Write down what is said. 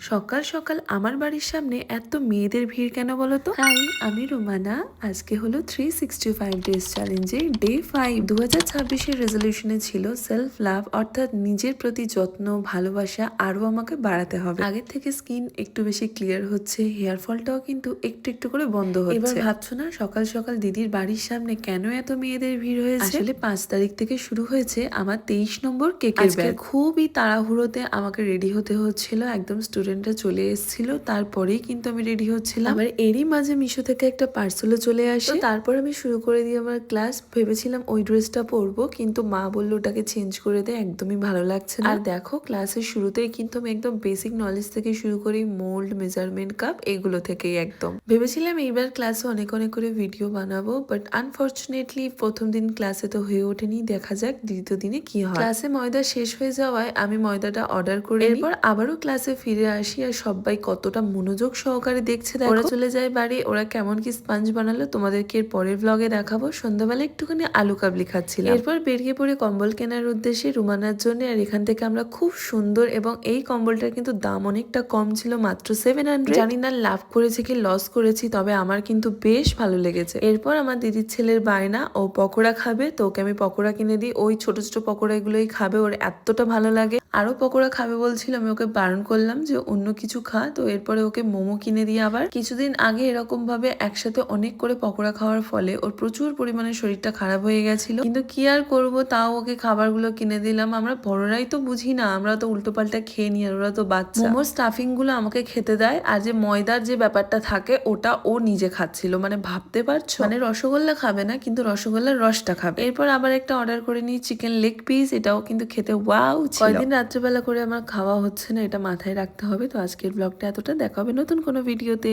সকাল সকাল আমার বাড়ির সামনে এত মেয়েদের ভিড় কেন বলো তো? হাই, আমি রুমানা। আজকে হলো 365 ডেজ চ্যালেঞ্জের ডে 5। 2026-এর রেজলিউশনে ছিল সেলফ লাভ, অর্থাৎ নিজের প্রতি যত্ন, ভালোবাসা আরো আমাকে বাড়াতে হবে। আগের থেকে স্কিন একটু বেশি ক্লিয়ার হচ্ছে, হেয়ার ফলটাও কিন্তু একটু একটু করে বন্ধ হচ্ছে। এবার ভাবছো না সকাল সকাল দিদির বাড়ির সামনে কেন এত মেয়েদের ভিড় হয়েছে? আসলে 5 তারিখ থেকে শুরু হয়েছে আমার 23 নম্বর কেকের ব্যাচ। খুবই তাড়াহুড়োতে আমাকে রেডি হতে হচ্ছিল, একদম স্টুডেন্টরা চলে এসেছিল, তারপরেই কিন্তু আমি রেডি হচ্ছিলাম। আবার এরই মাঝে মিশো থেকে একটা পার্সেলও চলে আসে। তারপর আমি শুরু করে দিই আমার ক্লাস। ভেবেছিলাম ওই ড্রেসটা পরবো, কিন্তু মা বললো ওটাকে চেঞ্জ করে দে, একদমই ভালো লাগছে না। আর দেখো ক্লাসের শুরুতেই কিন্তু আমি একদম বেসিক নলেজ থেকে শুরু করি, মোল্ড, মেজারমেন্ট কাপ, এগুলো থেকেই একদম। ভেবেছিলাম এইবার ক্লাসে অনেক অনেক করে ভিডিও বানাবো, বাট আনফর্চুনেটলি প্রথম দিন ক্লাসে তো হয়ে ওঠেনি। দেখা যাক দ্বিতীয় দিনে কি হয়। ক্লাসে ময়দা শেষ হয়ে যাওয়ায় আমি ময়দাটা অর্ডার করে এরপর আবারও ক্লাসে ফিরে আসি, আর সবাই কতটা মনোযোগ সহকারে দেখছে। ওরা চলে যায় বাড়ি। ওরা কেমন কি স্পঞ্জ বানালো তোমাদেরকে এর পরের ব্লগে দেখাবো। সন্ধ্যাবেলা একটুখানি আলু কাবলি খাচ্ছিলাম। এরপর বেরিয়ে পড়ে কম্বল কেনার উদ্দেশ্যে রুমানার জন্য। আর এখান থেকে আমরা খুব সুন্দর, এবং এই কম্বলটার কিন্তু দাম অনেকটা কম ছিল, মাত্র 700। জানি না লাভ করেছে কি লস করেছি, তবে আমার কিন্তু বেশ ভালো লেগেছে। এরপর আমার দিদির ছেলের বায়না, ও পকোড়া খাবে, তো ওকে আমি পকোড়া কিনে দিই। ওই ছোট ছোট পকোড়া গুলোই খাবে, ওর এতটা ভালো লাগে। আরো পকোড়া খাবে বলছিল, আমি ওকে বারণ করলাম যে অন্য কিছু খা। তো এরপরে ওকে মোমো কিনে দিয়ে, আবার কিছুদিন আগে এরকম ভাবে একসাথে অনেক করে পকোড়া খাওয়ার ফলে ওর প্রচুর পরিমাণে শরীরটা খারাপ হয়ে গেছিল, কিন্তু কি আর করব, তাও ওকে খাবারগুলো কিনে দিলাম। আমরা বড়রাই তো বুঝি না, আমরা তো উল্টো পাল্টা খেয়ে নিই, আর ওরা তো বাচ্চা। মোমোর স্টাফিং গুলো আমাকে খেতে দেয়, আর যে ময়দার যে ব্যাপারটা থাকে ওটা ও নিজে খাচ্ছিল। মানে ভাবতে পারছো, মানে রসগোল্লা খাবে না, কিন্তু রসগোল্লার রসটা খাবে। এরপর আবার একটা অর্ডার করে নিই চিকেন লেগ পিস, এটাও কিন্তু খেতে ওয়াও ছিল। কয়দিন রাত্রেবেলা করে আমার খাওয়া হচ্ছে না, এটা মাথায় রাখতে হবে। তো আজকের ব্লগটা এতটা, দেখা হবে নতুন কোনো ভিডিওতে।